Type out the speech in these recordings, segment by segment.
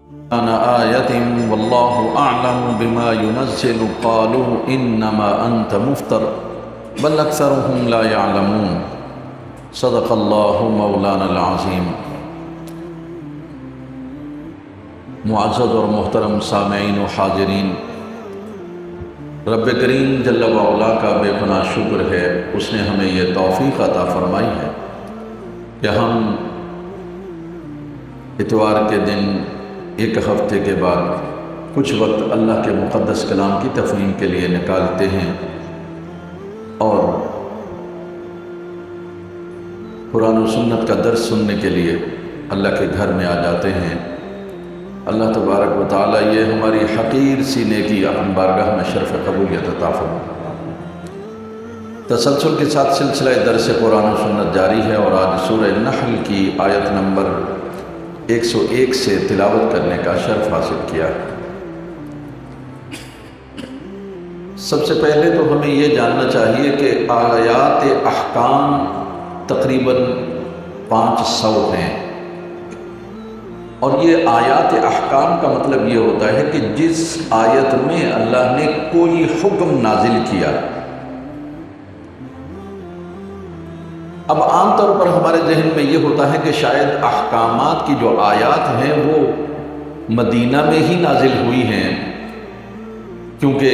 أنا آية والله أعلم بما ينزل قالوا إنما أنت مفتر بل أكثرهم لا يعلمون صدق الله مولانا العظیم۔ معزز اور محترم سامعین و حاضرین، رب کریم جل وعلا کا بے پناہ شکر ہے، اس نے ہمیں یہ توفیق عطا فرمائی ہے کہ ہم اتوار کے دن ایک ہفتے کے بعد کچھ وقت اللہ کے مقدس کلام کی تفہیم کے لیے نکالتے ہیں اور قرآن و سنت کا درس سننے کے لیے اللہ کے گھر میں آ جاتے ہیں۔ اللہ تبارک و تعالیٰ یہ ہماری حقیر سی نیکی اپنی بارگاہ میں شرف قبولیت عطا فرمائے۔ تسلسل کے ساتھ سلسلہ درس قرآن و سنت جاری ہے اور آج سورہ نحل کی آیت نمبر 101 سے تلاوت کرنے کا شرف حاصل کیا ہے۔ سب سے پہلے تو ہمیں یہ جاننا چاہیے کہ آیات احکام تقریباً 500 ہیں، اور یہ آیات احکام کا مطلب یہ ہوتا ہے کہ جس آیت میں اللہ نے کوئی حکم نازل کیا۔ اب عام طور پر ہمارے ذہن میں یہ ہوتا ہے کہ شاید احکامات کی جو آیات ہیں وہ مدینہ میں ہی نازل ہوئی ہیں، کیونکہ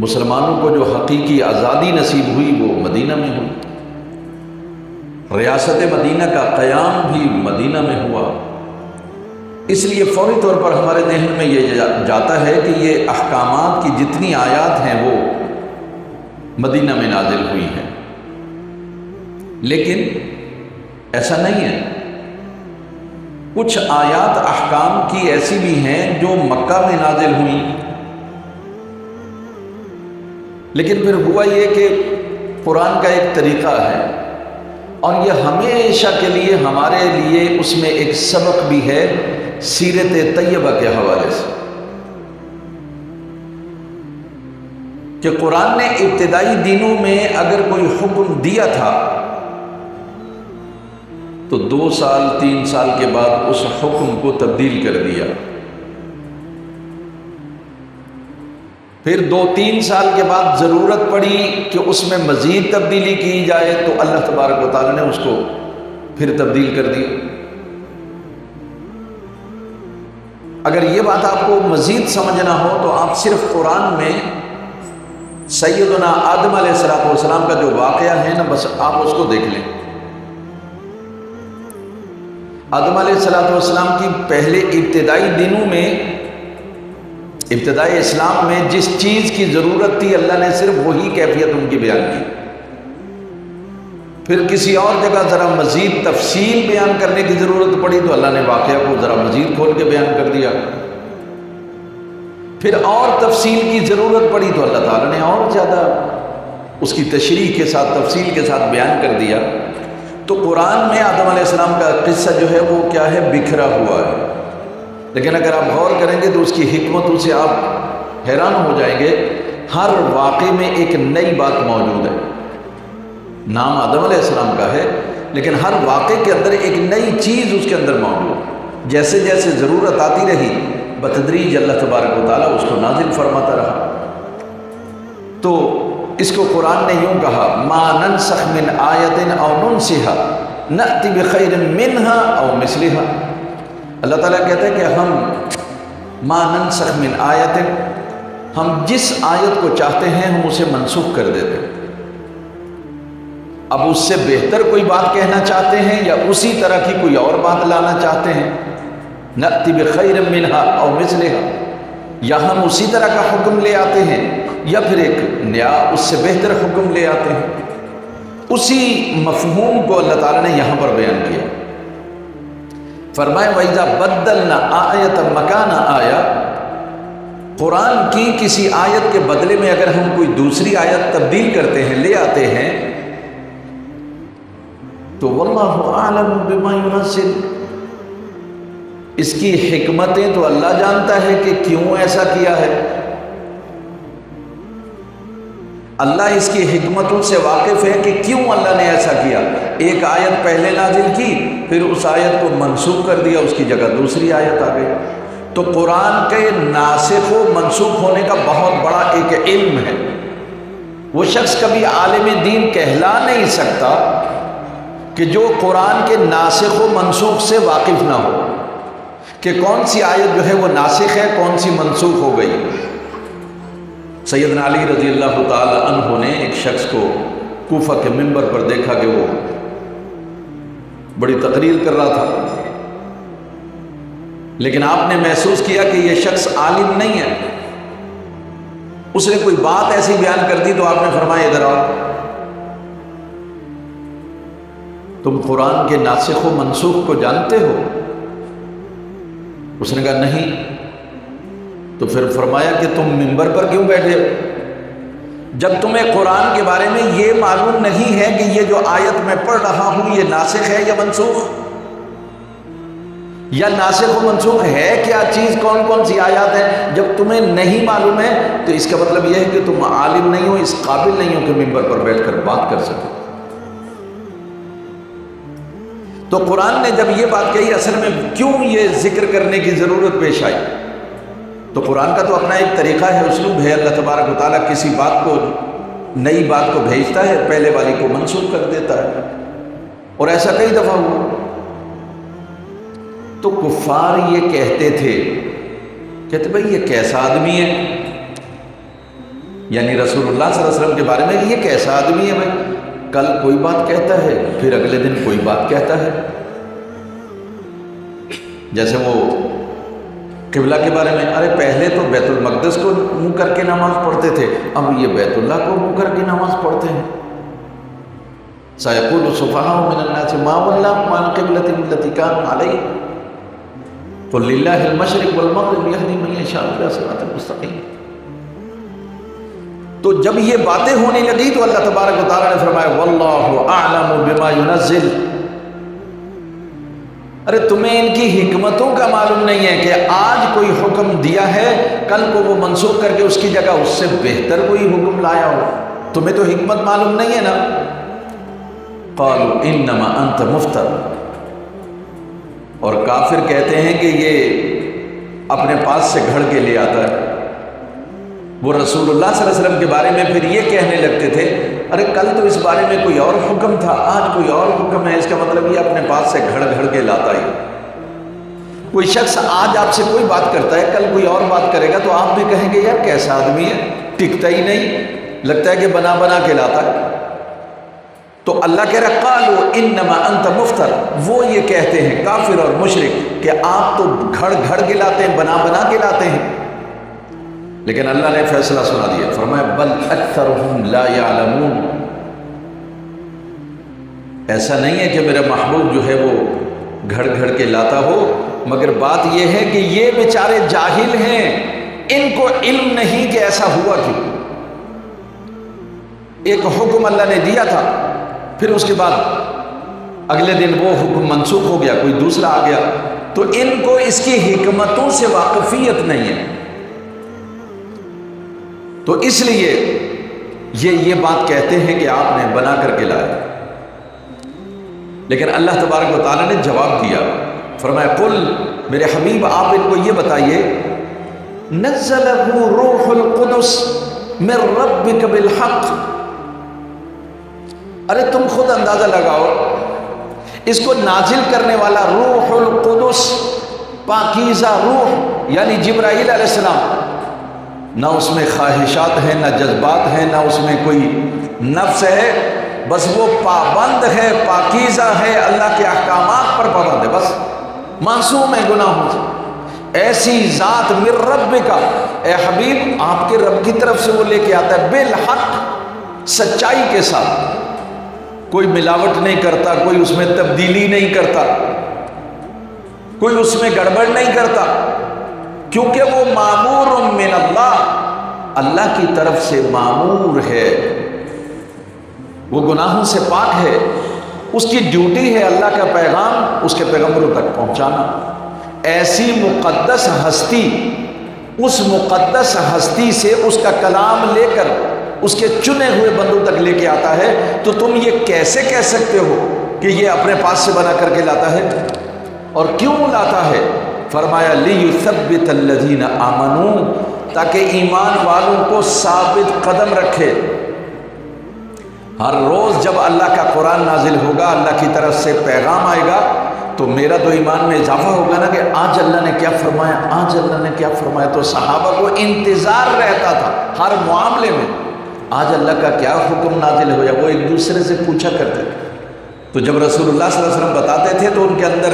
مسلمانوں کو جو حقیقی آزادی نصیب ہوئی وہ مدینہ میں ہوئی، ریاست مدینہ کا قیام بھی مدینہ میں ہوا، اس لیے فوری طور پر ہمارے ذہن میں یہ جاتا ہے کہ یہ احکامات کی جتنی آیات ہیں وہ مدینہ میں نازل ہوئی ہیں، لیکن ایسا نہیں ہے۔ کچھ آیات احکام کی ایسی بھی ہیں جو مکہ میں نازل ہوئی، لیکن پھر ہوا یہ کہ قرآن کا ایک طریقہ ہے اور یہ ہمیشہ کے لیے ہمارے لیے اس میں ایک سبق بھی ہے سیرت طیبہ کے حوالے سے، کہ قرآن نے ابتدائی دنوں میں اگر کوئی حکم دیا تھا تو 2 سال 3 سال کے بعد اس حکم کو تبدیل کر دیا، پھر 2-3 سال کے بعد ضرورت پڑی کہ اس میں مزید تبدیلی کی جائے تو اللہ تبارک و تعالیٰ نے اس کو پھر تبدیل کر دیا۔ اگر یہ بات آپ کو مزید سمجھنا ہو تو آپ صرف قرآن میں سیدنا آدم علیہ السلام کا جو واقعہ ہے نا، بس آپ اس کو دیکھ لیں۔ آدم علیہ السلام کی پہلے ابتدائی دنوں میں، ابتدائی اسلام میں جس چیز کی ضرورت تھی اللہ نے صرف وہی کیفیت ان کی بیان کی، پھر کسی اور جگہ ذرا مزید تفصیل بیان کرنے کی ضرورت پڑی تو اللہ نے واقعہ کو ذرا مزید کھول کے بیان کر دیا، پھر اور تفصیل کی ضرورت پڑی تو اللہ تعالیٰ نے اور زیادہ اس کی تشریح کے ساتھ تفصیل کے ساتھ بیان کر دیا۔ تو قرآن میں آدم علیہ السلام کا قصہ جو ہے وہ کیا ہے، بکھرا ہوا ہے، لیکن اگر آپ غور کریں گے تو اس کی حکمتوں سے آپ حیران ہو جائیں گے۔ ہر واقعے میں ایک نئی بات موجود ہے، نام آدم علیہ السلام کا ہے لیکن ہر واقعے کے اندر ایک نئی چیز اس کے اندر موجود، جیسے جیسے ضرورت آتی رہی بتدریج اللہ تبارک و تعالیٰ اس کو نازل فرماتا رہا۔ تو اس کو قرآن نے یوں کہا، ما ننسخ من آیت او ننسها نأتی بخیر منها او مثلها۔ اللہ تعالیٰ کہتا ہے کہ ہم ما ننسخ من آیت، ہم جس آیت کو چاہتے ہیں ہم اسے منسوخ کر دیتے ہیں۔ اب اس سے بہتر کوئی بات کہنا چاہتے ہیں یا اسی طرح کی کوئی اور بات لانا چاہتے ہیں، نأتی بخیر منها او مثلها، یا ہم اسی طرح کا حکم لے آتے ہیں یا پھر ایک نیا اس سے بہتر حکم لے آتے ہیں۔ اسی مفہوم کو اللہ تعالیٰ نے یہاں پر بیان کیا، فرمائے وَإِذَا بَدَّلْنَا آیَةً مَكَانَ آیَةٍ، قرآن کی کسی آیت کے بدلے میں اگر ہم کوئی دوسری آیت تبدیل کرتے ہیں، لے آتے ہیں، تو وَاللَّهُ أَعْلَمُ بِمَا يُنَزِّلُ، اس کی حکمتیں تو اللہ جانتا ہے کہ کیوں ایسا کیا ہے۔ اللہ اس کی حکمتوں سے واقف ہے کہ کیوں اللہ نے ایسا کیا۔ ایک آیت پہلے نازل کی، پھر اس آیت کو منسوخ کر دیا، اس کی جگہ دوسری آیت آ گئی۔ تو قرآن کے ناسخ و منسوخ ہونے کا بہت بڑا ایک علم ہے۔ وہ شخص کبھی عالم دین کہلا نہیں سکتا کہ جو قرآن کے ناسخ و منسوخ سے واقف نہ ہو، کہ کون سی آیت جو ہے وہ ناسخ ہے، کون سی منسوخ ہو گئی۔ سیدنا علی رضی اللہ تعالی عنہ نے ایک شخص کو کوفہ کے منبر پر دیکھا کہ وہ بڑی تقریر کر رہا تھا، لیکن آپ نے محسوس کیا کہ یہ شخص عالم نہیں ہے۔ اس نے کوئی بات ایسی بیان کر دی تو آپ نے فرمایا ادھر آؤ، تم قرآن کے ناسخ و منسوخ کو جانتے ہو؟ اس نے کہا نہیں۔ تو پھر فرمایا کہ تم منبر پر کیوں بیٹھے ہو جب تمہیں قرآن کے بارے میں یہ معلوم نہیں ہے کہ یہ جو آیت میں پڑھ رہا ہوں یہ ناسخ ہے یا منسوخ، یا ناسخ و منسوخ ہے کیا چیز، کون کون سی آیات ہیں؟ جب تمہیں نہیں معلوم ہے تو اس کا مطلب یہ ہے کہ تم عالم نہیں ہو، اس قابل نہیں ہو کہ منبر پر بیٹھ کر بات کر سکو۔ تو قرآن نے جب یہ بات کہی اصل میں کیوں یہ ذکر کرنے کی ضرورت پیش آئی؟ تو قرآن کا تو اپنا ایک طریقہ ہے، اسلوب ہے۔ اللہ تبارک و تعالیٰ کسی بات کو، نئی بات کو بھیجتا ہے، پہلے والی کو منسوخ کر دیتا ہے، اور ایسا کئی دفعہ ہوا۔ تو کفار یہ کہتے تھے، کہتے بھائی یہ کیسا آدمی ہے، یعنی رسول اللہ صلی اللہ علیہ وسلم کے بارے میں یہ کیسا آدمی ہے، بھائی کل کوئی بات کہتا ہے پھر اگلے دن کوئی بات کہتا ہے۔ جیسے وہ قبلہ کے بارے میں، ارے پہلے تو بیت المقدس کو منہ کر کے نماز پڑھتے تھے، اب یہ بیت اللہ کو منہ کر کے نماز پڑھتے ہیں۔ سَيَقُولُ السُّفَهَاءُ مِنَ النَّاسِ مَا وَلَّاهُمْ عَنْ قِبْلَتِهِمُ الَّتِي كَانُوا عَلَيْهَا قُلْ لِلَّهِ الْمَشْرِقُ وَالْمَغْرِبُ يَهْدِي مَن يَشَاءُ إِلَىٰ صِرَاطٍ مُّسْتَقِيمٍ۔ تو جب یہ باتیں ہونے لگی تو اللہ تبارک و تعالیٰ نے فرمایا وَاللَّهُ أَعْلَمُ بِمَا يُنَزِّلُ۔ ارے تمہیں ان کی حکمتوں کا معلوم نہیں ہے کہ آج کوئی حکم دیا ہے، کل کو وہ منسوخ کر کے اس کی جگہ اس سے بہتر کوئی حکم لایا ہو، تمہیں تو حکمت معلوم نہیں ہے نا۔ قالوا انما انت مفتر، اور کافر کہتے ہیں کہ یہ اپنے پاس سے گھڑ کے لے آتا ہے۔ وہ رسول اللہ صلی اللہ علیہ وسلم کے بارے میں پھر یہ کہنے لگتے تھے، ارے کل تو اس بارے میں کوئی اور حکم تھا، آج کوئی اور حکم ہے، اس کا مطلب یہ اپنے پاس سے گھڑ گھڑ کے لاتا ہے۔ کوئی شخص آج آپ سے کوئی بات کرتا ہے، کل کوئی اور بات کرے گا تو آپ بھی کہیں گے یار کیسا آدمی ہے، ٹکتا ہی نہیں، لگتا ہے کہ بنا بنا کے لاتا ہے۔ تو اللہ کہہ رہا قالوا انما انت مفتر، وہ یہ کہتے ہیں کافر اور مشرک کہ آپ تو گھڑ گھڑ کے لاتے ہیں، بنا بنا کے لاتے ہیں۔ لیکن اللہ نے فیصلہ سنا دیا، فرمایا بل اکثرهم لا يعلمون، ایسا نہیں ہے کہ میرا محبوب جو ہے وہ گھڑ گھڑ کے لاتا ہو، مگر بات یہ ہے کہ یہ بیچارے جاہل ہیں، ان کو علم نہیں کہ ایسا ہوا کیوں۔ ایک حکم اللہ نے دیا تھا، پھر اس کے بعد اگلے دن وہ حکم منسوخ ہو گیا، کوئی دوسرا آ گیا، تو ان کو اس کی حکمتوں سے واقفیت نہیں ہے، تو اس لیے یہ بات کہتے ہیں کہ آپ نے بنا کر کے لایا۔ لیکن اللہ تبارک و تعالیٰ نے جواب دیا، فرمایا قل، میرے حبیب آپ ان کو یہ بتائیے نزلہ روح القدس من ربک بالحق، ارے تم خود اندازہ لگاؤ، اس کو نازل کرنے والا روح القدس، پاکیزہ روح یعنی جبرائیل علیہ السلام، نہ اس میں خواہشات ہیں، نہ جذبات ہیں، نہ اس میں کوئی نفس ہے، بس وہ پابند ہے، پاکیزہ ہے، اللہ کے احکامات پر پابند ہے، بس معصوم ہے گناہوں سے۔ ایسی ذات من رب کا، اے حبیب آپ کے رب کی طرف سے وہ لے کے آتا ہے بالحق، سچائی کے ساتھ، کوئی ملاوٹ نہیں کرتا، کوئی اس میں تبدیلی نہیں کرتا، کوئی اس میں گڑبڑ نہیں کرتا، کیونکہ وہ مامور من اللہ، اللہ کی طرف سے مامور ہے، وہ گناہوں سے پاک ہے، اس کی ڈیوٹی ہے اللہ کا پیغام اس کے پیغمبروں تک پہنچانا۔ ایسی مقدس ہستی، اس مقدس ہستی سے اس کا کلام لے کر اس کے چنے ہوئے بندوں تک لے کے آتا ہے، تو تم یہ کیسے کہہ سکتے ہو کہ یہ اپنے پاس سے بنا کر کے لاتا ہے؟ اور کیوں لاتا ہے؟ فرمایا لِيُثَبِّتَ الَّذِينَ آمَنُوا، تاکہ ایمان والوں کو ثابت قدم رکھے۔ ہر روز جب اللہ کا قرآن نازل ہوگا، اللہ کی طرف سے پیغام آئے گا، تو میرا تو ایمان میں اضافہ ہوگا نا کہ آج اللہ نے کیا فرمایا، آج اللہ نے کیا فرمایا۔ تو صحابہ کو انتظار رہتا تھا ہر معاملے میں، آج اللہ کا کیا حکم نازل ہو جائے، وہ ایک دوسرے سے پوچھا کرتے تھے۔ تو جب رسول اللہ صلی اللہ علیہ وسلم بتاتے تھے تو ان کے اندر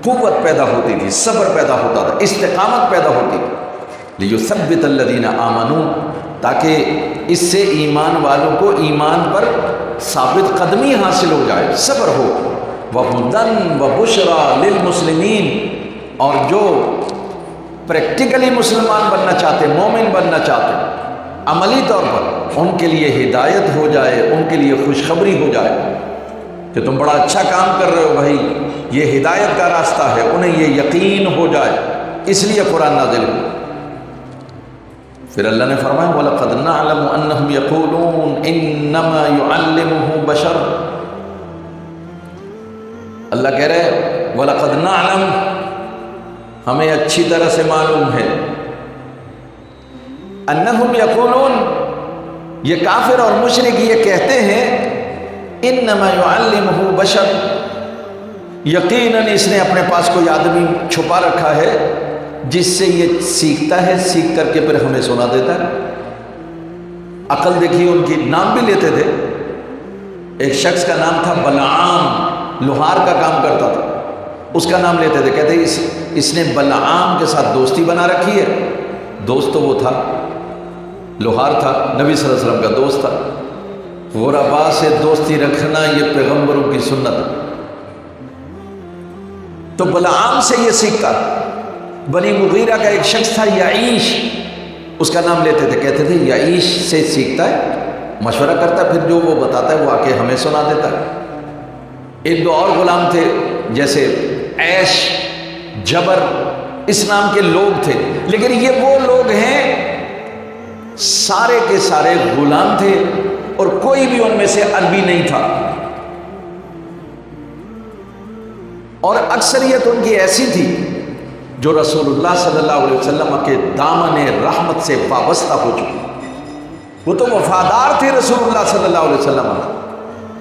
قوت پیدا ہوتی تھی، صبر پیدا ہوتا تھا، استقامت پیدا ہوتی تھی۔ لِيُثَبِّتَ الَّذِينَ آمَنُوا، تاکہ اس سے ایمان والوں کو ایمان پر ثابت قدمی حاصل ہو جائے، صبر ہو۔ وَهُدًى وَبُشْرَى لِلْمُسْلِمِينَ، اور جو پریکٹیکلی مسلمان بننا چاہتے، مومن بننا چاہتے، عملی طور پر ان کے لیے ہدایت ہو جائے، ان کے لیے خوشخبری ہو جائے کہ تم بڑا اچھا کام کر رہے ہو بھائی، یہ ہدایت کا راستہ ہے، انہیں یہ یقین ہو جائے، اس لیے قرآن نازل ہو۔ پھر اللہ نے فرمایا وَلَقَدْ نَعْلَمُ أَنَّهُمْ يَقُولُونَ إِنَّمَا يُعَلِّمُهُ بَشَرٌ، اللہ کہہ رہے وَلَقَدْ نَعْلَمُ، ہمیں اچھی طرح سے معلوم ہے، أَنَّهُمْ يَقُولُونَ، یہ کافر اور مشرک یہ کہتے ہیں إِنَّمَا يُعَلِّمُهُ بَشَرٌ، یقیناً اس نے اپنے پاس کوئی آدمی چھپا رکھا ہے جس سے یہ سیکھتا ہے، سیکھ کر کے پھر ہمیں سنا دیتا ہے۔ عقل دیکھیے، ان کی نام بھی لیتے تھے۔ ایک شخص کا نام تھا بلعام، لوہار کا کام کرتا تھا، اس کا نام لیتے تھے، کہتے اس نے بلعام کے ساتھ دوستی بنا رکھی ہے۔ دوست تو وہ تھا، لوہار تھا، نبی صلی اللہ علیہ وسلم کا دوست تھا۔ غرباء سے دوستی رکھنا یہ پیغمبروں کی سنت ہے۔ تو بلعام سے یہ سیکھتا۔ بنی مغیرہ کا ایک شخص تھا یعیش، اس کا نام لیتے تھے، کہتے تھے یعیش سے سیکھتا ہے، مشورہ کرتا ہے، پھر جو وہ بتاتا ہے وہ آ کے ہمیں سنا دیتا ہے۔ ایک دو اور غلام تھے جیسے عیش، جبر، اس نام کے لوگ تھے، لیکن یہ وہ لوگ ہیں سارے کے سارے غلام تھے اور کوئی بھی ان میں سے عربی نہیں تھا، اور اکثریت ان کی ایسی تھی جو رسول اللہ صلی اللہ علیہ وسلم کے دامن رحمت سے وابستہ ہو چکی۔ وہ تو وفادار تھے رسول اللہ صلی اللہ علیہ وسلم،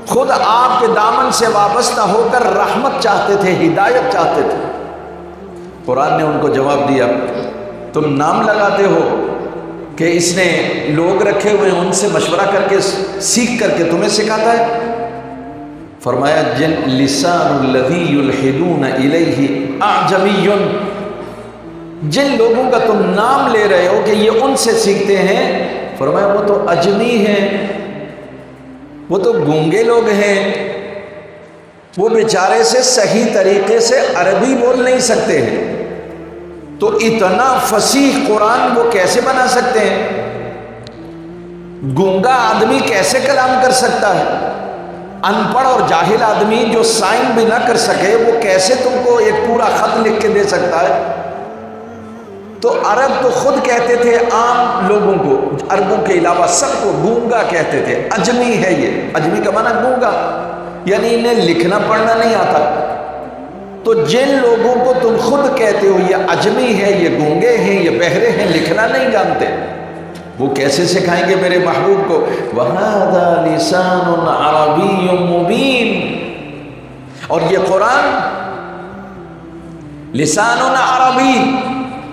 خود آپ کے دامن سے وابستہ ہو کر رحمت چاہتے تھے، ہدایت چاہتے تھے۔ قرآن نے ان کو جواب دیا، تم نام لگاتے ہو کہ اس نے لوگ رکھے ہوئے ان سے مشورہ کر کے سیکھ کر کے تمہیں سکھاتا ہے۔ فرمایا جن لسان الذی یلحدون الیہ اعجمی، جن لوگوں کا تم نام لے رہے ہو کہ یہ ان سے سیکھتے ہیں، فرمایا وہ تو اجمی ہیں، وہ تو گونگے لوگ ہیں، وہ بیچارے سے صحیح طریقے سے عربی بول نہیں سکتے ہیں، تو اتنا فصیح قرآن وہ کیسے بنا سکتے ہیں؟ گونگا آدمی کیسے کلام کر سکتا ہے؟ ان پڑھ اور جاہل آدمی جو سائن بھی نہ کر سکے وہ کیسے تم کو ایک پورا خط لکھ کے دے سکتا ہے؟ تو عرب تو خود کہتے تھے عام لوگوں کو، عربوں کے علاوہ سب کو گونگا کہتے تھے، اجمی ہے یہ، اجمی کا معنی گونگا، یعنی انہیں لکھنا پڑھنا نہیں آتا۔ تو جن لوگوں کو تم خود کہتے ہو یہ اجمی ہے، یہ گونگے ہیں، یہ بہرے ہیں، لکھنا نہیں جانتے، وہ کیسے سکھائیں گے میرے محبوب کو؟ وَهَذَا لِسَانٌ عَرَبِيٌّ مُبِينٌ، اور یہ قرآن لسان عربی،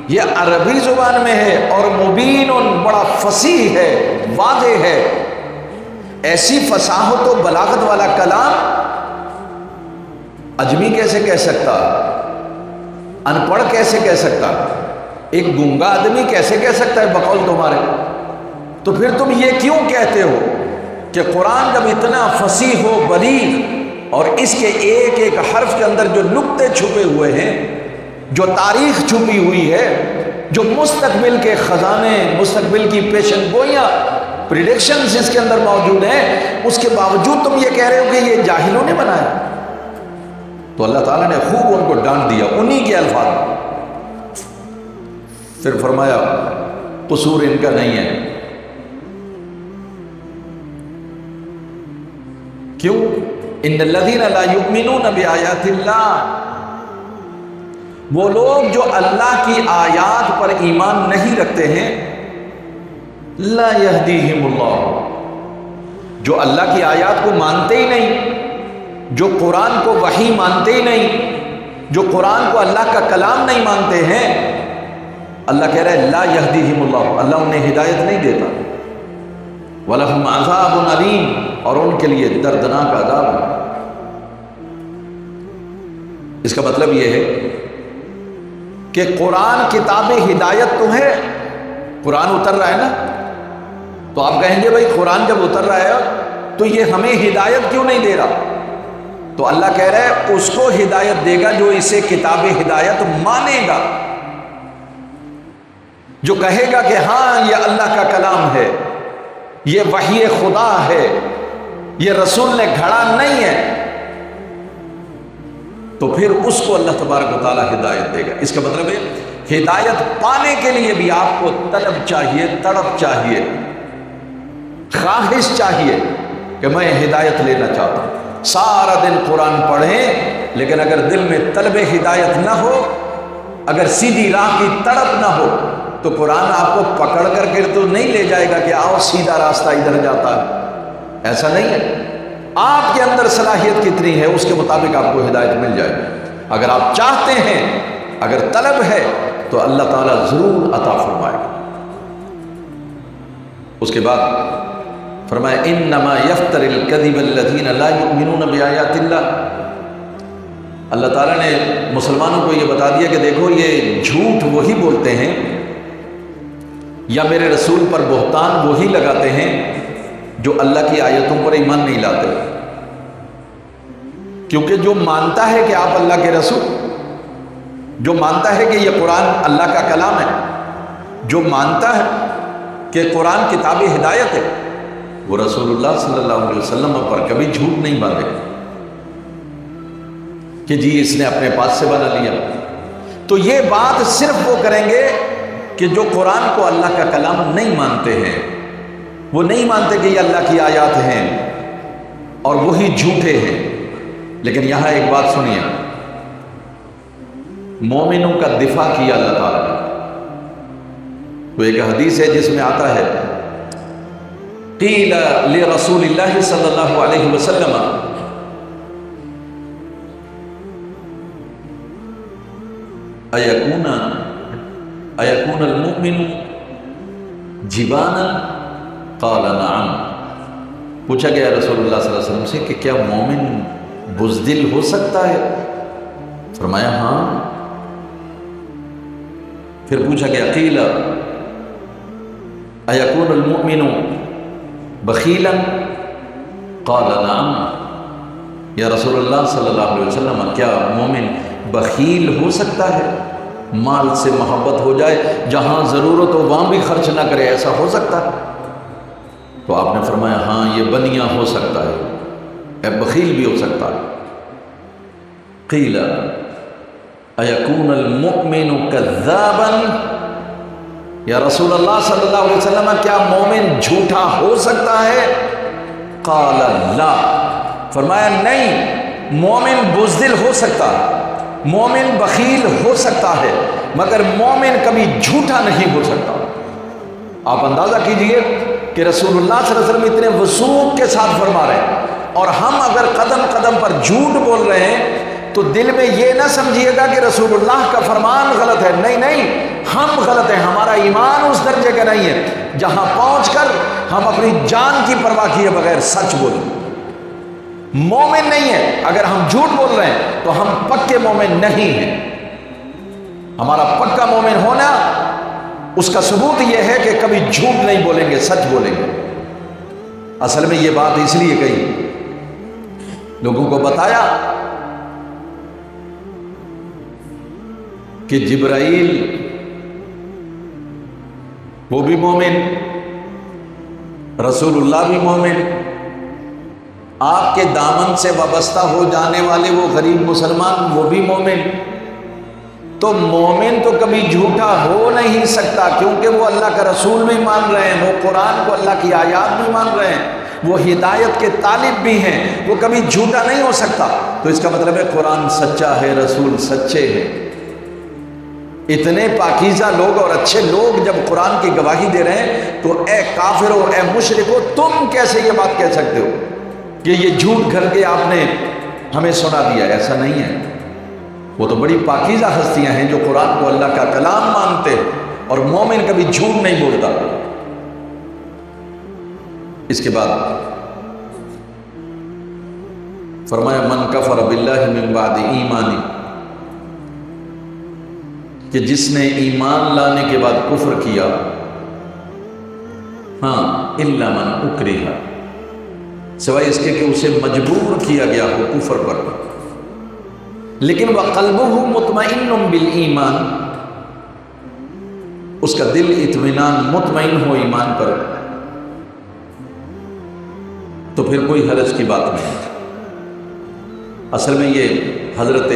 یہ عربی زبان میں ہے، اور مبین، بڑا فصیح ہے، واضح ہے۔ ایسی فصاحت و بلاغت والا کلام اجمی کیسے کہہ سکتا؟ ان پڑھ کیسے کہہ سکتا؟ ایک گونگا آدمی کیسے کہہ سکتا ہے بقول تمہارے؟ تو پھر تم یہ کیوں کہتے ہو کہ قرآن جب اتنا فصیح و بلیغ اور اس کے ایک ایک حرف کے اندر جو نقطے چھپے ہوئے ہیں، جو تاریخ چھپی ہوئی ہے، جو مستقبل کے خزانے، مستقبل کی پیشن گوئیاں، پریڈکشنز اس کے اندر موجود ہیں، اس کے باوجود تم یہ کہہ رہے ہو کہ یہ جاہلوں نے بنایا؟ تو اللہ تعالیٰ نے خوب ان کو ڈانٹ دیا انہی کے الفاظ۔ پھر فرمایا قصور ان کا نہیں ہے، ان الذین لا یؤمنون بآیات اللہ، وہ لوگ جو اللہ کی آیات پر ایمان نہیں رکھتے ہیں، لا یہدیہم اللہ، جو اللہ کی آیات کو مانتے ہی نہیں، جو قرآن کو وحی مانتے ہی نہیں، جو قرآن کو اللہ کا کلام نہیں مانتے ہیں، اللہ کہہ رہا ہے لا یہدیہم اللہ، اللہ انہیں ہدایت نہیں دیتا، وَلَهُمْ عَذَابٌ عَلِيمٌ، اور ان کے لیے دردناک عذاب ہے۔ اس کا مطلب یہ ہے کہ قرآن کتاب ہدایت تو ہے، قرآن اتر رہا ہے نا، تو آپ کہیں گے بھائی قرآن جب اتر رہا ہے تو یہ ہمیں ہدایت کیوں نہیں دے رہا؟ تو اللہ کہہ رہا ہے اس کو ہدایت دے گا جو اسے کتاب ہدایت مانے گا، جو کہے گا کہ ہاں یہ اللہ کا کلام ہے، یہ وحی خدا ہے، یہ رسول نے گھڑا نہیں ہے، تو پھر اس کو اللہ تبارک و تعالیٰ ہدایت دے گا۔ اس کا مطلب ہے ہدایت پانے کے لیے بھی آپ کو طلب چاہیے، تڑپ چاہیے، خواہش چاہیے کہ میں ہدایت لینا چاہتا ہوں۔ سارا دن قرآن پڑھیں لیکن اگر دل میں طلب ہدایت نہ ہو، اگر سیدھی راہ کی تڑپ نہ ہو، تو قرآن آپ کو پکڑ کر کے تو نہیں لے جائے گا کہ آؤ سیدھا راستہ ادھر جاتا ہے، ایسا نہیں ہے۔ آپ کے اندر صلاحیت کتنی ہے اس کے مطابق آپ کو ہدایت مل جائے گی۔ اگر آپ چاہتے ہیں، اگر طلب ہے، تو اللہ تعالیٰ ضرور عطا فرمائے گا۔ اس کے بعد فرمایا انما یفتر الکذب الذین لا یؤمنون بآیات اللہ، اللہ تعالیٰ نے مسلمانوں کو یہ بتا دیا کہ دیکھو یہ جھوٹ وہی بولتے ہیں یا میرے رسول پر بہتان وہی لگاتے ہیں جو اللہ کی آیتوں پر ایمان نہیں لاتے، کیونکہ جو مانتا ہے کہ آپ اللہ کے رسول، جو مانتا ہے کہ یہ قرآن اللہ کا کلام ہے، جو مانتا ہے کہ قرآن کتاب ہدایت ہے، وہ رسول اللہ صلی اللہ علیہ وسلم پر کبھی جھوٹ نہیں باندھے کہ جی اس نے اپنے پاس سے بنا لیا۔ تو یہ بات صرف وہ کریں گے کہ جو قرآن کو اللہ کا کلام نہیں مانتے ہیں، وہ نہیں مانتے کہ یہ اللہ کی آیات ہیں اور وہی جھوٹے ہیں۔ لیکن یہاں ایک بات سنیے، مومنوں کا دفاع کیا اللہ تعالیٰ نے۔ تو ایک حدیث ہے جس میں آتا ہے قیل لرسول اللہ صلی اللہ علیہ وسلم ایکون المؤمن جبانا قال نعم، پوچھا گیا رسول اللہ صلی اللہ علیہ وسلم سے کہ کیا مومن بزدل ہو سکتا ہے؟ فرمایا ہاں۔ پھر پوچھا گیا قیل ایکون المؤمن بخیلا قال نعم، یا رسول اللہ صلی اللہ علیہ وسلم کیا مومن بخیل ہو سکتا ہے، مال سے محبت ہو جائے، جہاں ضرورت ہو وہاں بھی خرچ نہ کرے، ایسا ہو سکتا ہے؟ تو آپ نے فرمایا ہاں یہ بنیاں ہو سکتا ہے، بخیل بھی ہو سکتا ہے۔ قیل ایکون المؤمن کذابا، یا رسول اللہ صلی اللہ علیہ وسلم کیا مومن جھوٹا ہو سکتا ہے؟ قال لا، فرمایا نہیں، مومن بزدل ہو سکتا ہے، مومن بخیل ہو سکتا ہے، مگر مومن کبھی جھوٹا نہیں ہو سکتا۔ آپ اندازہ کیجئے کہ رسول اللہ صلی اللہ علیہ وسلم اتنے وثوق کے ساتھ فرما رہے ہیں، اور ہم اگر قدم قدم پر جھوٹ بول رہے ہیں تو دل میں یہ نہ سمجھیے گا کہ رسول اللہ کا فرمان غلط ہے، نہیں نہیں، ہم غلط ہیں، ہمارا ایمان اس درجے کا نہیں ہے جہاں پہنچ کر ہم اپنی جان کی پرواہ کیے بغیر سچ بولیں۔ مومن نہیں ہے، اگر ہم جھوٹ بول رہے ہیں تو ہم پکے مومن نہیں ہیں۔ ہمارا پکا مومن ہونا اس کا ثبوت یہ ہے کہ کبھی جھوٹ نہیں بولیں گے، سچ بولیں گے۔ اصل میں یہ بات اس لیے کہی، لوگوں کو بتایا کہ جبرائیل وہ بھی مومن، رسول اللہ بھی مومن، آپ کے دامن سے وابستہ ہو جانے والے وہ غریب مسلمان وہ بھی مومن۔ تو مومن تو کبھی جھوٹا ہو نہیں سکتا، کیونکہ وہ اللہ کا رسول بھی مان رہے ہیں، وہ قرآن کو اللہ کی آیات بھی مان رہے ہیں، وہ ہدایت کے طالب بھی ہیں، وہ کبھی جھوٹا نہیں ہو سکتا۔ تو اس کا مطلب ہے قرآن سچا ہے، رسول سچے ہیں۔ اتنے پاکیزہ لوگ اور اچھے لوگ جب قرآن کی گواہی دے رہے ہیں تو اے کافرو، اے مشرکو، تم کیسے یہ بات کہہ سکتے ہو کہ یہ جھوٹ گھر کے آپ نے ہمیں سنا دیا؟ ایسا نہیں ہے۔ وہ تو بڑی پاکیزہ ہستیاں ہیں جو قرآن کو اللہ کا کلام مانتے ہیں، اور مومن کبھی جھوٹ نہیں بولتا۔ اس کے بعد فرمایا من کفر باللہ من بعد ایمانی، کہ جس نے ایمان لانے کے بعد کفر کیا، ہاں الا من اکرہ، سوائے اس کے کہ اسے مجبور کیا گیا ہو کفر پر، لیکن وقلبہ مطمئن بالایمان، اس کا دل اطمینان مطمئن ہو ایمان پر، تو پھر کوئی حرج کی بات نہیں۔ اصل میں یہ حضرت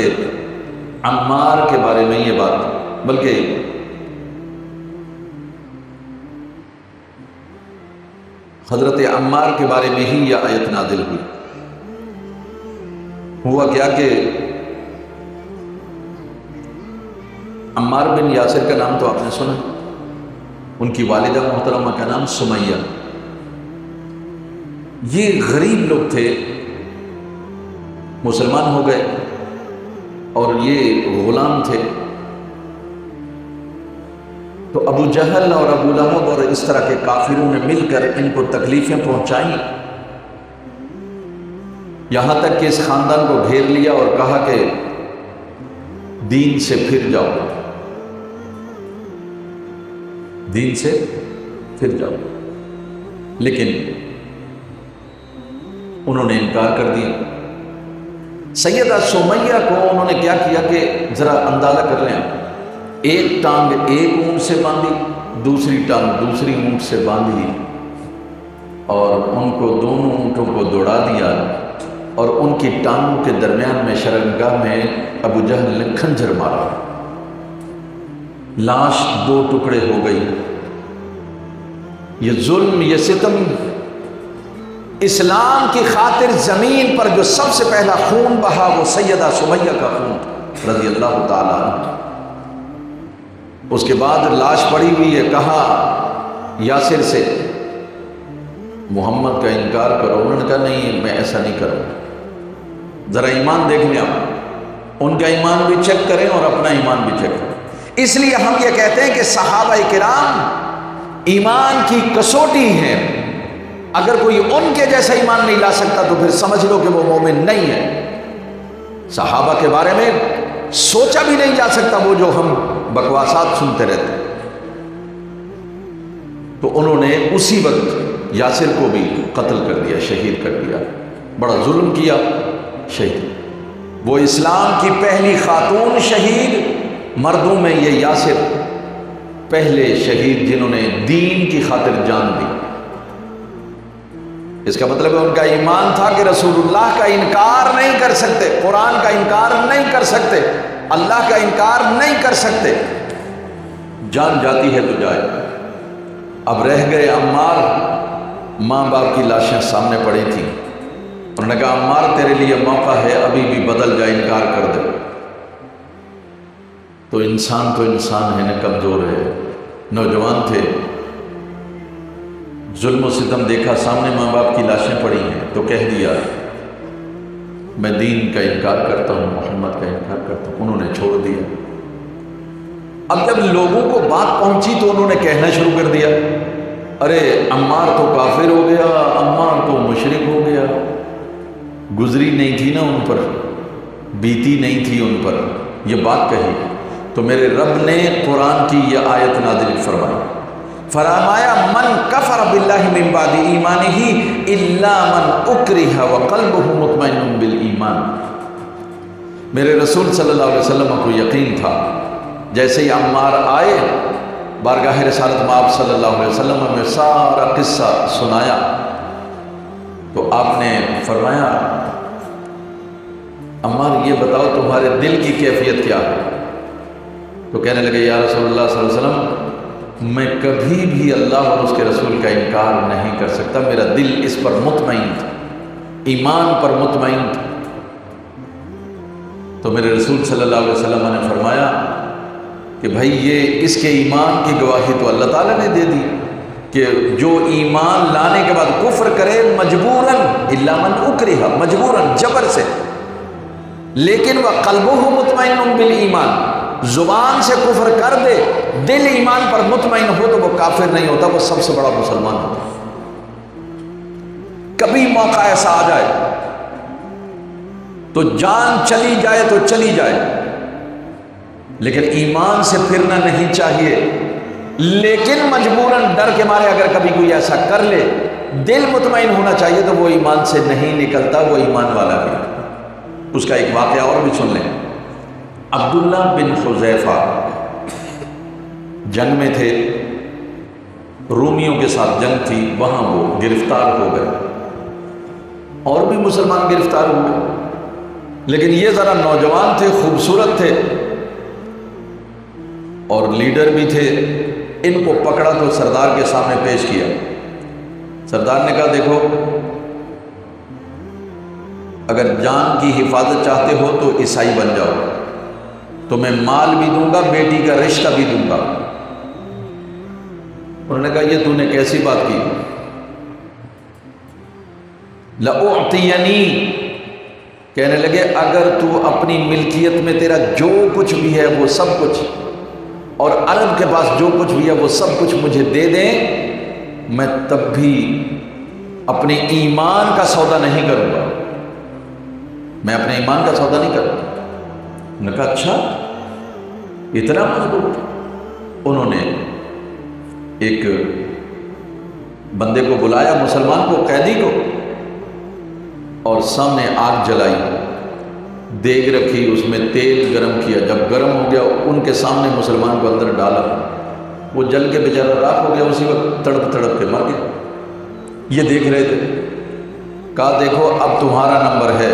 عمار کے بارے میں یہ بات، بلکہ حضرت عمار کے بارے میں ہی یہ آیت نازل ہوئی۔ ہوا کیا کہ عمار بن یاسر کا نام تو آپ نے سنا، ان کی والدہ محترمہ کا نام سمیہ۔ یہ غریب لوگ تھے، مسلمان ہو گئے، اور یہ غلام تھے۔ تو ابو جہل اور ابو لہب اور اس طرح کے کافروں نے مل کر ان کو تکلیفیں پہنچائیں، یہاں تک کہ اس خاندان کو گھیر لیا اور کہا کہ دین سے پھر جاؤ، دین سے پھر جاؤ، لیکن انہوں نے انکار کر دیا۔ سیدہ سمیہ کو انہوں نے کیا کیا کہ ذرا اندازہ کر لیں، ایک ٹانگ ایک اونٹ سے باندھی، دوسری ٹانگ دوسری اونٹ سے باندھی، اور ان کو دونوں اونٹوں کو دوڑا دیا، اور ان کی ٹانگوں کے درمیان میں شرمگاہ میں ابو جہل نے کھنجر مارا، لاش دو ٹکڑے ہو گئی۔ یہ ظلم، یہ ستم، اسلام کی خاطر زمین پر جو سب سے پہلا خون بہا وہ سیدہ سمیہ کا خون رضی اللہ تعالیٰ عنہ۔ اس کے بعد لاش پڑی ہوئی ہے، کہا یاسر سے محمد کا انکار کرو، انہوں نے کہا نہیں میں ایسا نہیں کروں گا۔ ذرا ایمان دیکھ لیں آپ، ان کا ایمان بھی چیک کریں اور اپنا ایمان بھی چیک کریں۔ اس لیے ہم یہ کہتے ہیں کہ صحابہ کرام ایمان کی کسوٹی ہیں، اگر کوئی ان کے جیسا ایمان نہیں لا سکتا تو پھر سمجھ لو کہ وہ مومن نہیں ہے۔ صحابہ کے بارے میں سوچا بھی نہیں جا سکتا، وہ جو ہم بکواسات سنتے رہتے ہیں۔ تو انہوں نے اسی وقت یاسر کو بھی قتل کر دیا، شہید کر دیا، بڑا ظلم کیا، شہید۔ وہ اسلام کی پہلی خاتون شہید، مردوں میں یہ یاسر پہلے شہید جنہوں نے دین کی خاطر جان دی۔ اس کا مطلب ہے ان کا ایمان تھا کہ رسول اللہ کا انکار نہیں کر سکتے، قرآن کا انکار نہیں کر سکتے، اللہ کا انکار نہیں کر سکتے، جان جاتی ہے تو جائے۔ اب رہ گئے عمار، ماں باپ کی لاشیں سامنے پڑی تھیں، انہوں نے کہا عمار تیرے لیے موقع ہے، ابھی بھی بدل جا، انکار کر دے۔ تو انسان ہے نا، کمزور ہے، نوجوان تھے، ظلم و ستم دیکھا، سامنے ماں باپ کی لاشیں پڑی ہیں، تو کہہ دیا میں دین کا انکار کرتا ہوں، محمد کا انکار کرتا ہوں۔ انہوں نے چھوڑ دیا۔ اب جب لوگوں کو بات پہنچی تو انہوں نے کہنا شروع کر دیا، ارے عمار تو کافر ہو گیا، عمار تو مشرک ہو گیا، گزری نہیں تھی نا ان پر، بیتی نہیں تھی ان پر یہ بات کہی۔ تو میرے رب نے قرآن کی یہ آیت نازل فرمائی، فرمایا من کفر باللہ من بعد ایمانہ الا من اکرہ وقلبہ مطمئن بالایمان۔ میرے رسول صلی اللہ علیہ وسلم کو یقین تھا، جیسے ہی عمار آئے بارگاہ رسالت میں آپ صلی اللہ علیہ وسلم میں سارا قصہ سنایا، تو آپ نے فرمایا عمار یہ بتاؤ تمہارے دل کی کیفیت کیا ہے؟ تو کہنے لگے یا رسول اللہ صلی اللہ علیہ وسلم میں کبھی بھی اللہ اور اس کے رسول کا انکار نہیں کر سکتا، میرا دل اس پر مطمئن تھا، ایمان پر مطمئن تھا۔ تو میرے رسول صلی اللہ علیہ وسلم نے فرمایا کہ بھائی یہ اس کے ایمان کی گواہی تو اللہ تعالیٰ نے دے دی کہ جو ایمان لانے کے بعد کفر کرے مجبوراً الا من اکرہ، مجبوراً جبر سے، لیکن وہ قلبہ مطمئن بالایمان، زبان سے کفر کر دے دل ایمان پر مطمئن ہو تو وہ کافر نہیں ہوتا، وہ سب سے بڑا مسلمان ہوتا۔ کبھی موقع ایسا آ جائے تو جان چلی جائے تو چلی جائے، لیکن ایمان سے پھرنا نہیں چاہیے، لیکن مجبوراً ڈر کے مارے اگر کبھی کوئی ایسا کر لے، دل مطمئن ہونا چاہیے تو وہ ایمان سے نہیں نکلتا، وہ ایمان والا بھی۔ اس کا ایک واقعہ اور بھی سن لیں۔ عبداللہ بن حذیفہ جنگ میں تھے، رومیوں کے ساتھ جنگ تھی، وہاں وہ گرفتار ہو گئے، اور بھی مسلمان گرفتار ہوئے، لیکن یہ ذرا نوجوان تھے، خوبصورت تھے اور لیڈر بھی تھے۔ ان کو پکڑا تو سردار کے سامنے پیش کیا۔ سردار نے کہا دیکھو اگر جان کی حفاظت چاہتے ہو تو عیسائی بن جاؤ، تو میں مال بھی دوں گا، بیٹی کا رشتہ بھی دوں گا۔ انہوں نے کہا یہ تو نے کیسی بات کی؟ لَأُعْطِيَنِي، کہنے لگے اگر تو اپنی ملکیت میں تیرا جو کچھ بھی ہے وہ سب کچھ، اور عرب کے پاس جو کچھ بھی ہے وہ سب کچھ مجھے دے دیں، میں تب بھی اپنے ایمان کا سودا نہیں کروں گا، میں اپنے ایمان کا سودا نہیں کروں گا۔ انہوں نے کہا اچھا اتنا مضبوط؟ انہوں نے ایک بندے کو بلایا، مسلمان کو، قیدی کو، اور سامنے آگ جلائی، دیگ رکھی، اس میں تیل گرم کیا، جب گرم ہو گیا ان کے سامنے مسلمان کو اندر ڈالا، وہ جل کے بیچارہ راکھ ہو گیا، اسی وقت تڑپ تڑپ کے مر گیا۔ یہ دیکھ رہے تھے، کہا دیکھو اب تمہارا نمبر ہے،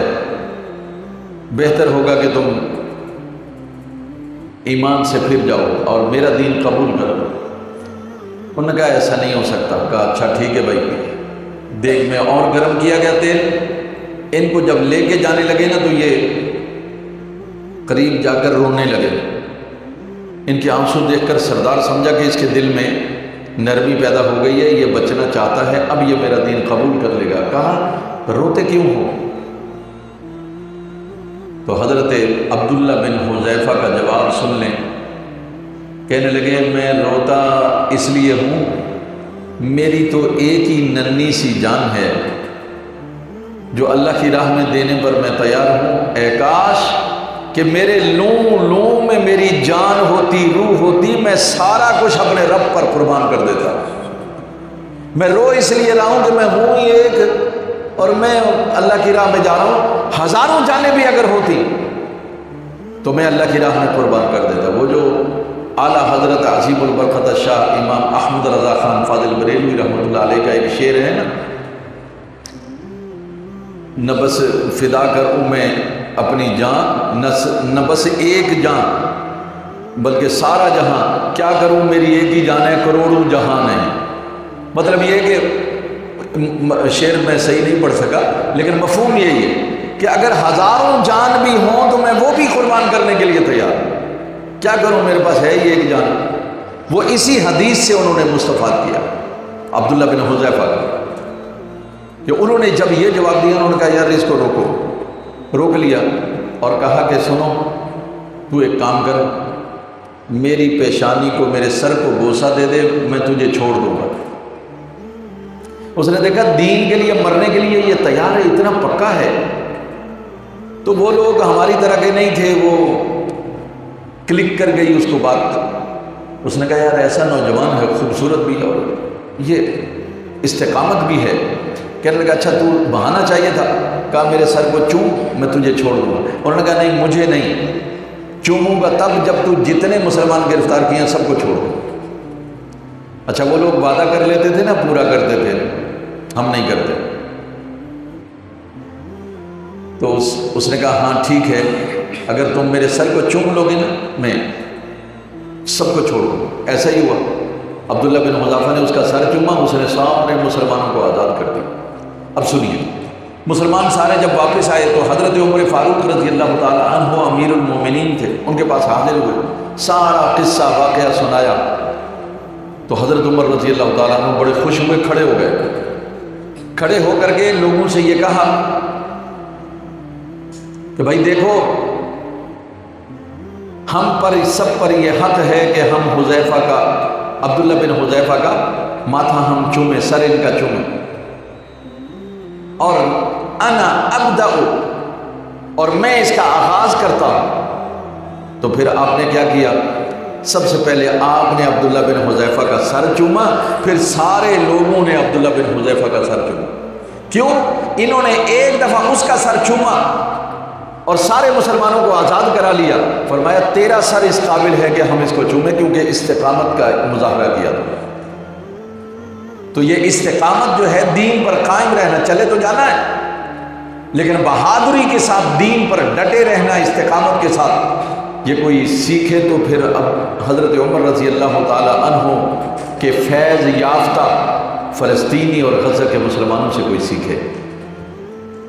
بہتر ہوگا کہ تم ایمان سے پھر جاؤ اور میرا دین قبول کرو۔ انہوں نے کہا ایسا نہیں ہو سکتا۔ کہا اچھا ٹھیک ہے بھائی۔ دیگ میں اور گرم کیا گیا تیل، ان کو جب لے کے جانے لگے نا تو یہ قریب جا کر رونے لگے۔ ان کے آنسو دیکھ کر سردار سمجھا کہ اس کے دل میں نرمی پیدا ہو گئی ہے، یہ بچنا چاہتا ہے، اب یہ میرا دین قبول کر لے گا۔ کہا روتے کیوں ہو؟ تو حضرت عبداللہ بن حذیفہ کا جواب سن لیں۔ کہنے لگے میں روتا اس لیے ہوں، میری تو ایک ہی ننھی سی جان ہے جو اللہ کی راہ میں دینے پر میں تیار ہوں۔ اے کاش کہ میرے لوں میں میری جان ہوتی، روح ہوتی، میں سارا کچھ اپنے رب پر قربان کر دیتا۔ میں رو اس لیے رہا ہوں کہ میں ہوں ہی ایک اور میں اللہ کی راہ میں جا رہا ہوں، ہزاروں جانیں بھی اگر ہوتی تو میں اللہ کی راہ میں قربان کر دیتا۔ وہ جو اعلیٰ حضرت عظیم البرکت شاہ امام احمد رضا خان فاضل بریلوی رحمۃ اللہ علیہ کا ایک شعر ہے نا، نہ بس فدا کروں میں اپنی جان، نہ بس ایک جان بلکہ سارا جہاں، کیا کروں میری ایک ہی جان ہے، کروڑوں جہان ہے۔ مطلب یہ کہ شعر میں صحیح نہیں پڑھ سکا، لیکن مفہوم یہی ہے کہ اگر ہزاروں جان بھی ہوں تو میں وہ بھی قربان کرنے کے لیے تیار ہوں۔ کیا کروں، میرے پاس ہے ہی ایک جان۔ وہ اسی حدیث سے انہوں نے مستفاد کیا عبداللہ بن حذیفہ کا، کہ انہوں نے جب یہ جواب دیا، انہوں نے کہا یار اس کو روک لیا اور کہا کہ سنو تو ایک کام کر، میری پیشانی کو، میرے سر کو بوسہ دے دے، میں تجھے چھوڑ دوں گا۔ اس نے دیکھا دین کے لیے مرنے کے لیے یہ تیار ہے، اتنا پکا ہے۔ تو وہ لوگ ہماری طرح کے نہیں تھے، وہ کلک کر گئی اس کو بات۔ اس نے کہا یار ایسا نوجوان ہے، خوبصورت بھی ہے اور یہ استقامت بھی ہے۔ کہنے لگا اچھا تو بہانا چاہیے تھا۔ کہا میرے سر کو چوم، میں تجھے چھوڑ دوں گا۔ انہوں نے کہا نہیں مجھے نہیں، چوموں گا تب جب تو جتنے مسلمان گرفتار کیے ہیں سب کو چھوڑ دو۔ اچھا وہ لوگ وعدہ کر لیتے تھے نا، پورا کرتے تھے، ہم نہیں کرتے۔ تو اس نے کہا ہاں ٹھیک ہے، اگر تم میرے سر کو چوم لو گے نا میں سب کو چھوڑ دوں۔ ایسا ہی ہوا، عبداللہ بن حذافہ نے اس کا سر چوما، اس نے سارے مسلمانوں کو آزاد کر دیا۔ اب سنیے، مسلمان سارے جب واپس آئے تو حضرت عمر فاروق رضی اللہ تعالیٰ عنہ امیر المومنین تھے، ان کے پاس حاضر ہوئے، سارا قصہ واقعہ سنایا تو حضرت عمر رضی اللہ تعالیٰ عنہ بڑے خوش ہوئے، کھڑے ہو گئے، کھڑے ہو کر کے لوگوں سے یہ کہا کہ بھائی دیکھو، ہم پر سب پر یہ حق ہے کہ ہم حذیفہ کا، عبداللہ بن حذیفہ کا ماتھا ہم چومیں، سر ان کا چومیں، اور انا ابدأ، اور میں اس کا آغاز کرتا ہوں۔ تو پھر آپ نے کیا کیا؟ سب سے پہلے آپ نے عبداللہ بن حذیفہ کا سر چوما، پھر سارے لوگوں نے عبداللہ بن حذیفہ کا سر چوما۔ کیوں؟ انہوں نے ایک دفعہ اس کا سر چوما اور سارے مسلمانوں کو آزاد کرا لیا، فرمایا تیرا سر اس قابل ہے کہ ہم اس کو چومیں، کیونکہ استقامت کا مظاہرہ کیا تھا۔ تو یہ استقامت جو ہے، دین پر قائم رہنا، چلے تو جانا ہے لیکن بہادری کے ساتھ دین پر ڈٹے رہنا، استقامت کے ساتھ، یہ کوئی سیکھے تو پھر اب حضرت عمر رضی اللہ تعالی عنہ کے فیض یافتہ فلسطینی اور غزہ کے مسلمانوں سے کوئی سیکھے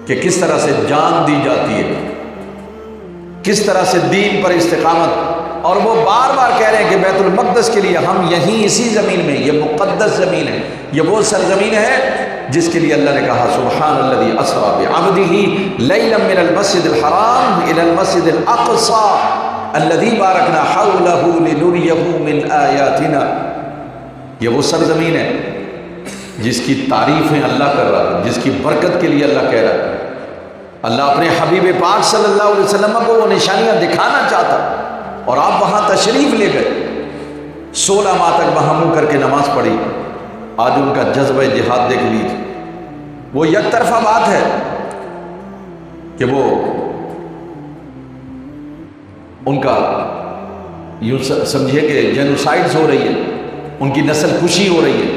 کہ کس طرح سے جان دی جاتی ہے، کس طرح سے دین پر استقامت۔ اور وہ بار بار کہہ رہے ہیں کہ بیت المقدس کے لیے ہم یہیں اسی زمین میں، یہ مقدس زمین ہے، یہ وہ سرزمین ہے جس کے لیے اللہ نے کہا سبحان الذی اسری بعبدہ لیلا من المسجد الحرام الی المسجد الاقصی الذی بارکنا حولہ لنریہ من آیاتنا۔ یہ وہ سرزمین ہے جس کی تعریفیں اللہ کر رہا ہے، جس کی برکت کے لیے اللہ کہہ رہا ہے۔ اللہ اپنے حبیب پاک صلی اللہ علیہ وسلم کو وہ نشانیاں دکھانا چاہتا اور آپ وہاں تشریف لے گئے، 16 ماہ تک وہاں منہ کر کے نماز پڑھی۔ آج ان کا جذبہ جہاد دیکھ لیجیے، وہ یک طرفہ بات ہے کہ وہ ان کا یوں سمجھے کہ جینوسائڈز ہو رہی ہے، ان کی نسل کشی ہو رہی ہے،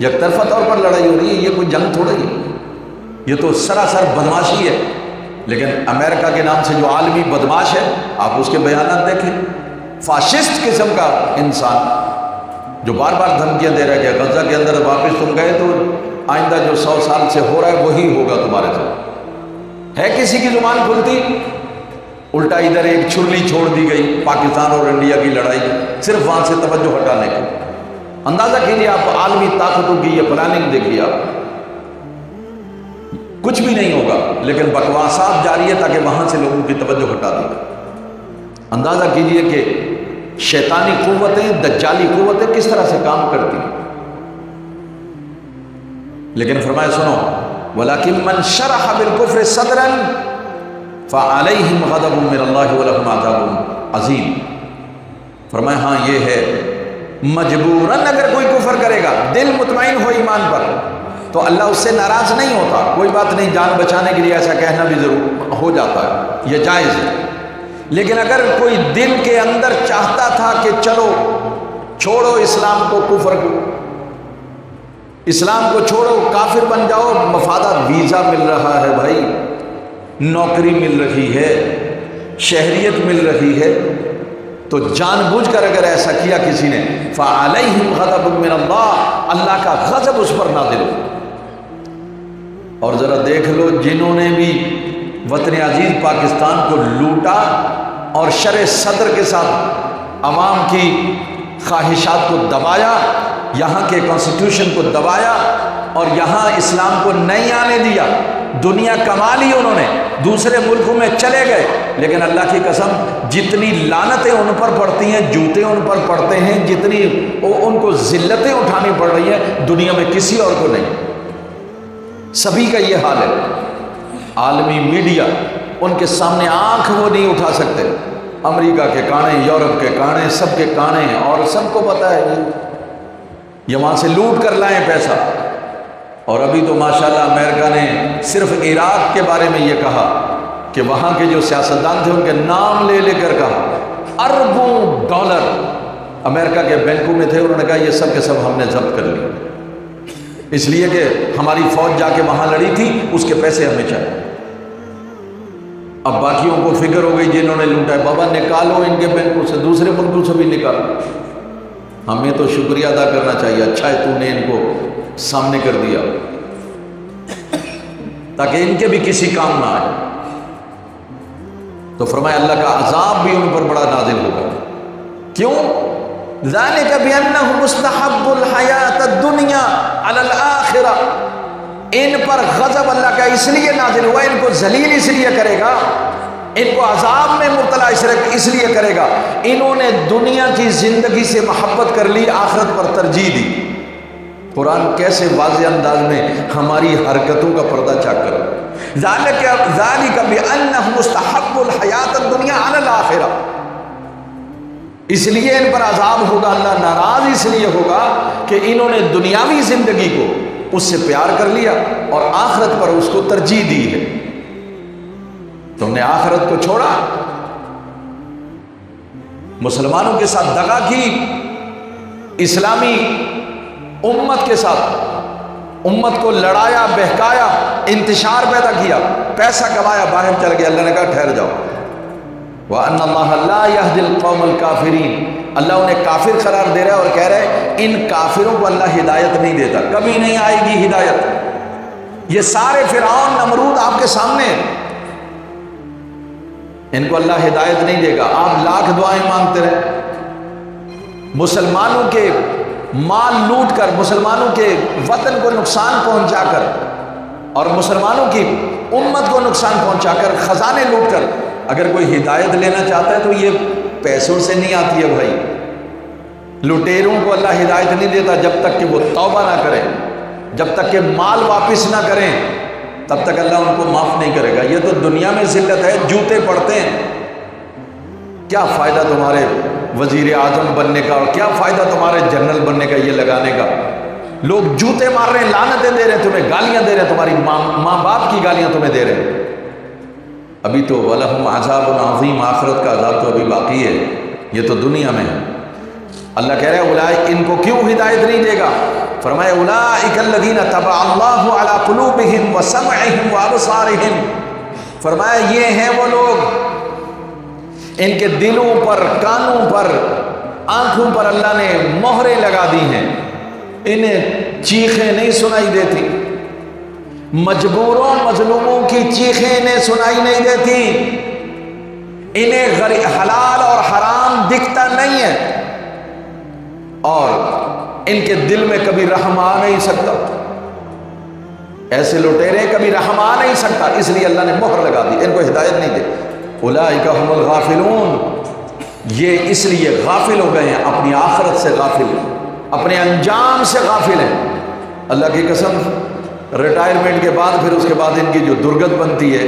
یک طرفہ طور پر لڑائی ہو رہی ہے، یہ کوئی جنگ تھوڑا ہی ہے، یہ تو سراسر بدماشی ہے۔ لیکن امریکہ کے نام سے جو عالمی بدماش ہے، آپ اس کے بیانات دیکھیں، فاشسٹ قسم کا انسان جو بار بار دھمکیاں دے رہا ہے کہ غزہ کے اندر واپس تم گئے تو آئندہ جو 100 سال سے ہو رہا ہے وہی ہوگا تمہارے ساتھ۔ ہے کسی کی زبان کھلتی؟ الٹا ادھر ایک چھرلی چھوڑ دی گئی پاکستان اور انڈیا کی لڑائی، صرف وہاں سے توجہ ہٹانے کی۔ اندازہ کیجیے آپ عالمی طاقتوں کی یہ پلاننگ دیکھیے آپ، کچھ بھی نہیں ہوگا لیکن بکواسات جاری ہے تاکہ وہاں سے لوگوں کی توجہ ہٹا دے۔ اندازہ کیجئے کہ شیطانی قوتیں، دجالی قوتیں کس طرح سے کام کرتی ہیں۔ لیکن فرمایا سنو، وَلَكِن مَّن شَرَحَ بِالْكُفْرِ صَدْرًا فَعَلَيْهِمْ غَضَبٌ مِّنَ اللَّهِ وَلَهُمْ عَذَابٌ عَظِيمٌ۔ فرمایا ہاں یہ ہے، مجبوراً اگر کوئی کفر کرے گا، دل مطمئن ہو ایمان پر، تو اللہ اس سے ناراض نہیں ہوتا۔ کوئی بات نہیں، جان بچانے کے لیے ایسا کہنا بھی ضرور ہو جاتا ہے، یہ جائز ہے۔ لیکن اگر کوئی دل کے اندر چاہتا تھا کہ چلو چھوڑو اسلام کو، کفر کو، اسلام کو چھوڑو، کافر بن جاؤ، مفادات، ویزا مل رہا ہے بھائی، نوکری مل رہی ہے، شہریت مل رہی ہے، تو جان بوجھ کر اگر ایسا کیا کسی نے، فَعَلَيْهِمْ غَضَبٌ مِّنَ اللَّهِ، اللہ کا غضب اس پر نازل ہو۔ اور ذرا دیکھ لو، جنہوں نے بھی وطن عزیز پاکستان کو لوٹا اور شرع صدر کے ساتھ عوام کی خواہشات کو دبایا، یہاں کے کانسٹیٹیوشن کو دبایا اور یہاں اسلام کو نہیں آنے دیا، دنیا کما لی انہوں نے، دوسرے ملکوں میں چلے گئے، لیکن اللہ کی قسم جتنی لعنتیں ان پر پڑتی ہیں، جوتے ان پر پڑتے ہیں، جتنی ان کو ذلتیں اٹھانی پڑ رہی ہیں، دنیا میں کسی اور کو نہیں۔ سبھی کا یہ حال ہے۔ عالمی میڈیا ان کے سامنے آنکھ وہ نہیں اٹھا سکتے، امریکہ کے کانے، یورپ کے کانے، سب کے کانے، اور سب کو پتہ ہے یہ وہاں سے لوٹ کر لائیں پیسہ۔ اور ابھی تو ماشاءاللہ امریکہ نے صرف عراق کے بارے میں یہ کہا کہ وہاں کے جو سیاستدان تھے ان کے نام لے لے کر کہا، اربوں ڈالر امریکہ کے بینکوں میں تھے، انہوں نے کہا یہ سب کے سب ہم نے ضبط کر لیے، اس لیے کہ ہماری فوج جا کے وہاں لڑی تھی، اس کے پیسے ہمیں چاہیے۔ اب باقیوں کو فکر ہو گئی جنہوں نے لوٹا ہے، بابا نکالو ان کے بینکوں سے، دوسرے ملکوں سے بھی نکالو، ہمیں تو شکریہ ادا کرنا چاہیے، اچھا ہے تو نے ان کو سامنے کر دیا تاکہ ان کے بھی کسی کام نہ آئے۔ تو فرمایا اللہ کا عذاب بھی ان پر بڑا نازل ہوگا۔ کیوں؟ ذالک بانہ مستحب الحیات الدنیا علی الاخرہ، ان پر غضب اللہ کا اس لیے نازل ہوا، ان کو ذلیل اس لیے کرے گا، ان کو عذاب میں مبتلا اس لیے کرے گا، انہوں نے دنیا کی زندگی سے محبت کر لی، آخرت پر ترجیح دی۔ قرآن کیسے واضح انداز میں ہماری حرکتوں کا پردہ چاک کر ذالک بانہ مستحب الحیات الدنیا علی الاخرہ، اس لیے ان پر عذاب ہوگا، اللہ ناراض اس لیے ہوگا کہ انہوں نے دنیاوی زندگی کو اس سے پیار کر لیا اور آخرت پر اس کو ترجیح دی ہے۔ تم نے آخرت کو چھوڑا، مسلمانوں کے ساتھ دغا کی، اسلامی امت کے ساتھ امت کو لڑایا، بہکایا، انتشار پیدا کیا، پیسہ کمایا، باہر چل گیا۔ اللہ نے کہا ٹھہر جاؤ، وَأَنَّ اللَّهَ لَا يَهْدِي الْقَوْمَ الْكَافِرِينَ، اللہ انہیں کافر قرار دے رہا ہے اور کہہ رہا ہے ان کافروں کو اللہ ہدایت نہیں دیتا، کبھی نہیں آئے گی ہدایت۔ یہ سارے فرعون نمرود آپ کے سامنے ہیں، ان کو اللہ ہدایت نہیں دے گا۔ آپ لاکھ دعائیں مانگتے رہے، مسلمانوں کے مال لوٹ کر، مسلمانوں کے وطن کو نقصان پہنچا کر اور مسلمانوں کی امت کو نقصان پہنچا کر، خزانے لوٹ کر، اگر کوئی ہدایت لینا چاہتا ہے تو یہ پیسوں سے نہیں آتی ہے بھائی۔ لٹیروں کو اللہ ہدایت نہیں دیتا جب تک کہ وہ توبہ نہ کریں، جب تک کہ مال واپس نہ کریں تب تک اللہ ان کو معاف نہیں کرے گا۔ یہ تو دنیا میں ذلت ہے، جوتے پڑتے ہیں، کیا فائدہ تمہارے وزیر اعظم بننے کا اور کیا فائدہ تمہارے جنرل بننے کا یہ لگانے کا؟ لوگ جوتے مار رہے ہیں، لعنتیں دے رہے ہیں، تمہیں گالیاں دے رہے ہیں، تمہاری ماں باپ کی گالیاں تمہیں دے رہے ہیں۔ ابھی تو وَلَهُمْ عَذَابٌ عَظِيمٌ، آخرت کا عذاب تو ابھی باقی ہے، یہ تو دنیا میں ہے۔ اللہ کہہ رہے ہیں اولئک، ان کو کیوں ہدایت نہیں دے گا؟ فرمایا اولئک الذین طبع اللہ علی قلوبہم وسمعہم وابصارہم، فرمایا یہ ہیں وہ لوگ ان کے دلوں پر، کانوں پر، آنکھوں پر اللہ نے مہریں لگا دی ہیں، انہیں چیخیں نہیں سنائی دیتی، مجبوروں مظلوموں کی چیخیں انہیں سنائی نہیں دیتی، انہیں حلال اور حرام دکھتا نہیں ہے، اور ان کے دل میں کبھی رحم آ نہیں سکتا، ایسے لٹیرے کبھی رحم آ نہیں سکتا، اس لیے اللہ نے مہر لگا دی، ان کو ہدایت نہیں دے۔ اولئک هم الغافلون، یہ اس لیے غافل ہو گئے ہیں، اپنی آخرت سے غافل ہیں، اپنے انجام سے غافل ہیں۔ اللہ کی قسم، ریٹائرمنٹ کے بعد پھر اس کے بعد ان کی جو درگت بنتی ہے،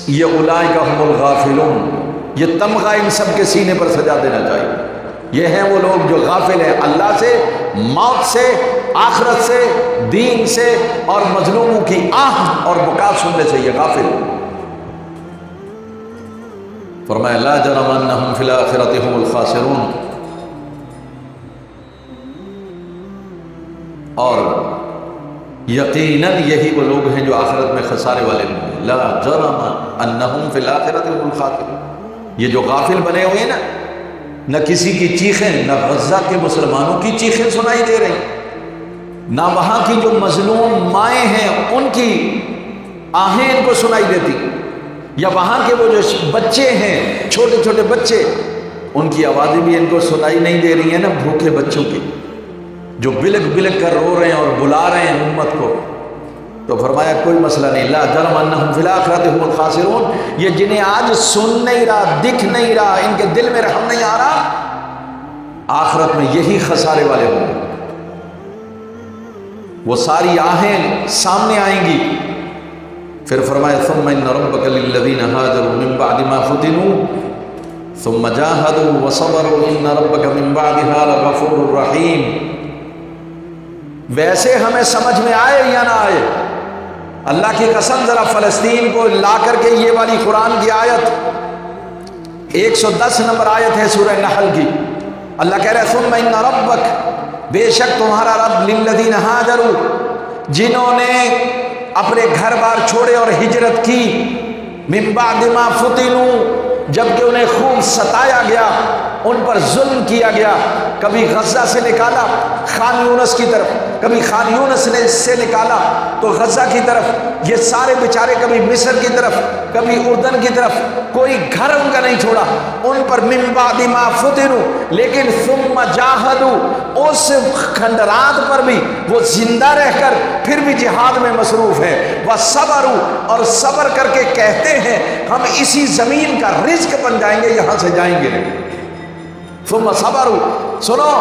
یہ اولئک هم الغافلون، یہ تمغہ ان سب کے سینے پر سجا دینا چاہیے۔ یہ ہیں وہ لوگ جو غافل ہیں اللہ سے، موت سے، آخرت سے، دین سے اور مظلوموں کی آہ اور بکا سننے سے یہ غافل ہیں۔ فرمایا لا جرم انہم فی الآخرۃ هم الخاسرون، اور یقیناً یہی وہ لوگ ہیں جو آخرت میں خسارے والے ہیں۔ لا جرم انہم فی الآخرۃ هم الخاسرون، یہ جو غافل بنے ہوئے ہیں نا، نہ کسی کی چیخیں، نہ غزہ کے مسلمانوں کی چیخیں سنائی دے رہی، نہ وہاں کی جو مظلوم مائیں ہیں ان کی آہیں ان کو سنائی دیتی، یا وہاں کے وہ جو بچے ہیں، چھوٹے چھوٹے بچے، ان کی آوازیں بھی ان کو سنائی نہیں دے رہی ہیں نا، بھوکے بچوں کی جو بلک بلک کر رو رہے ہیں اور بلا رہے ہیں امت کو۔ تو فرمایا کوئی مسئلہ نہیں، لا جرم انہم فی الآخرۃ هم الخاسرون، یہ جنہیں آج سن نہیں رہا، دکھ نہیں رہا، ان کے دل میں رحم نہیں آ رہا، آخرت میں یہی خسارے والے ہوں گے۔ وہ ساری آہیں سامنے آئیں گی۔ پھر فرمایا ثم ان ربک للذین ہاجروا من بعد ما فتنوا ثم جاہدوا وصبروا ان ربک من بعدها لغفور رحیم۔ ویسے ہمیں سمجھ میں آئے یا نہ آئے، اللہ کی قسم ذرا فلسطین کو لا کر کے یہ والی قرآن کی آیت 110 نمبر آیت ہے سورہ نحل کی، اللہ کہہ رہا ہے ثم ان ربک، بے شک تمہارا رب للذین ہاجروا، جنہوں نے اپنے گھر بار چھوڑے اور ہجرت کی، من بعد ما فتنوا، جبکہ انہیں خوب ستایا گیا، ان پر ظلم کیا گیا، کبھی غزہ سے نکالا خان یونس کی طرف، کبھی خان یونس نے سے نکالا تو غزہ کی طرف، یہ سارے بیچارے کبھی مصر کی طرف کبھی اردن کی طرف، کوئی گھر ان کا نہیں چھوڑا ان پر، من بعد ما فتنوا، لیکن ثم جاہدوا، اس کھنڈرات پر بھی وہ زندہ رہ کر پھر بھی جہاد میں مصروف ہے، وصبروا، اور صبر کر کے کہتے ہیں ہم اسی زمین کا رزق بن جائیں گے، یہاں سے جائیں گے نہیں، ثم صبروا، سنو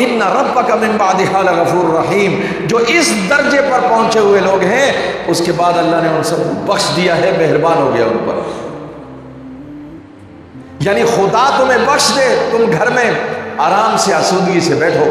ان ربک من بعدها لغفور رحیم، جو اس درجے پر پہنچے ہوئے لوگ ہیں اس کے بعد اللہ نے ان سب کو بخش دیا ہے، مہربان ہو گیا ان پر۔ یعنی خدا تمہیں بخش دے، تم گھر میں آرام سے آسودگی سے بیٹھو،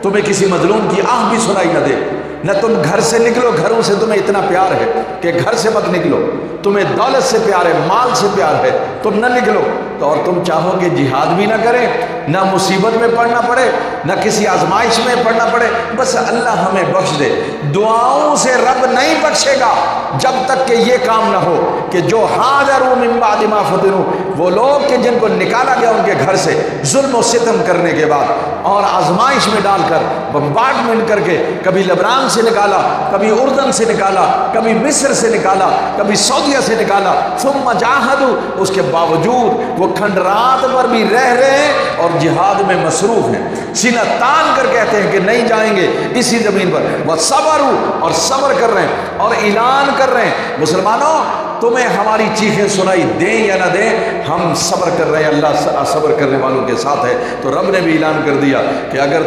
تمہیں کسی مظلوم کی آہ بھی سنائی نہ دے، نہ تم گھر سے نکلو، گھروں سے تمہیں اتنا پیار ہے کہ گھر سے مت نکلو، تمہیں دولت سے پیار ہے، مال سے پیار ہے، تم نہ نکلو، تو اور تم چاہو کہ جہاد بھی نہ کریں، نہ مصیبت میں پڑنا پڑے، نہ کسی آزمائش میں پڑنا پڑے، بس اللہ ہمیں بخش دے۔ دعاؤں سے رب نہیں بخشے گا جب تک کہ یہ کام نہ ہو کہ جو ہاجروا من بعد ما فتنوا، وہ لوگ کہ جن کو نکالا گیا ان کے گھر سے ظلم و ستم کرنے کے بعد اور آزمائش میں ڈال کر بمبارڈمنٹ کر کے، کبھی لبنان سے نکالا، کبھی اردن سے نکالا، کبھی مصر سے نکالا، کبھی سعودیہ سے نکالا، ثم جاہدوا، اس کے باوجود وہ کھنڈرات پر بھی رہ رہے ہیں اور جہاد میں مصروف ہیں، سینہ تان کر کہتے ہیں کہ نہیں جائیں گے اسی زمین پر، وصبروا، اور صبر کر رہے ہیں اور اعلان کر رہے ہیں مسلمانوں تمہیں ہماری چیخیں سنائی دیں یا نہ دیں، ہم صبر کر رہے ہیں، اللہ صبر کرنے والوں کے ساتھ ہے۔ تو رب نے بھی اعلان کر دیا کہ اگر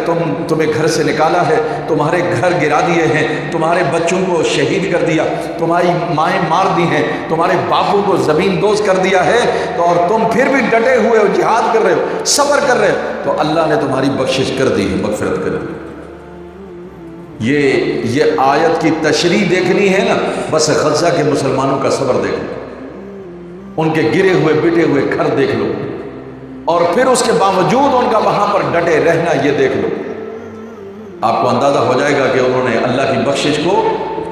تمہیں گھر سے نکالا ہے، تمہارے گھر گرا دیے ہیں، تمہارے بچوں کو شہید کر دیا، تمہاری مائیں مار دی ہیں، تمہارے باپوں کو زمین دوز کر دیا ہے، تو اور تم پھر بھی ڈٹے ہوئے ہو، جہاد کر رہے ہو، صبر کر رہے ہو، تو اللہ نے تمہاری بخشش کر دی ہے، مغفرت کر دی۔ یہ آیت کی تشریح دیکھنی ہے نا، بس غزہ کے مسلمانوں کا صبر دیکھ لو، ان کے گرے ہوئے بٹے ہوئے گھر دیکھ لو، اور پھر اس کے باوجود ان کا وہاں پر ڈٹے رہنا یہ دیکھ لو، آپ کو اندازہ ہو جائے گا کہ انہوں نے اللہ کی بخشش کو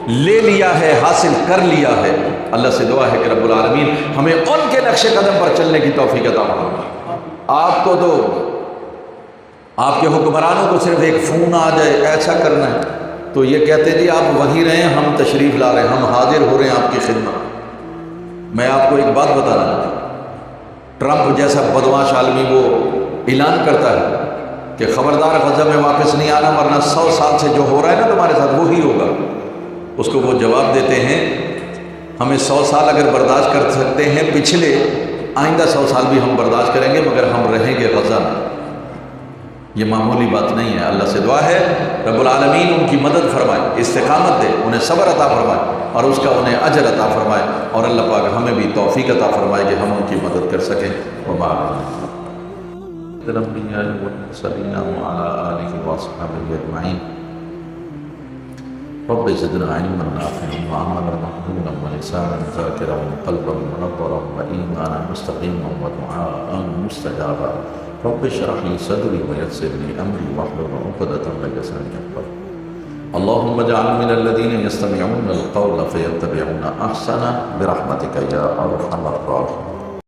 لے لیا ہے، حاصل کر لیا ہے۔ اللہ سے دعا ہے کہ رب العالمین ہمیں ان کے نقش قدم پر چلنے کی توفیق عطا فرمائے۔ آپ کو تو آپ کے حکمرانوں کو صرف ایک فون آ جائے ایسا کرنا ہے تو یہ کہتے ہیں جی آپ وہیں رہیں، ہم تشریف لا رہے ہیں، ہم حاضر ہو رہے ہیں آپ کی خدمت۔ میں آپ کو ایک بات بتانا چاہتا ہوں، ٹرمپ جیسا بدمعاش عالمی وہ اعلان کرتا ہے کہ خبردار غزہ میں واپس نہیں آنا ورنہ 100 سال سے جو ہو رہا ہے نا تمہارے ساتھ وہی ہوگا۔ اس کو وہ جواب دیتے ہیں ہمیں 100 سال اگر برداشت کر سکتے ہیں پچھلے، آئندہ 100 سال بھی ہم برداشت کریں گے مگر ہم رہیں گے غزہ میں۔ یہ معمولی بات نہیں ہے۔ اللہ سے دعا ہے رب العالمین ان کی مدد فرمائے، استقامت دے، انہیں صبر عطا فرمائے اور اس کا انہیں اجر عطا فرمائے، اور اللہ پاک ہمیں بھی توفیق عطا فرمائے کہ ہم ان کی مدد کر سکیں۔ وما الانبیاء والمرسلین وعلی آلہ واصحابہ اجمعین۔ رب زدنا علما نافعا وعملا مقبولا ولسانا ذاکرا وقلبا منورا وایمانا مستقیما ودعاء مستجابا۔ رب اشرح لي صدري ويسر لي امري واحلل عقدة من لساني يفقهوا۔ اللهم اجعل من الذين يستمعون القول فيتبعون احسنه برحمتك يا ارحم الراحمين۔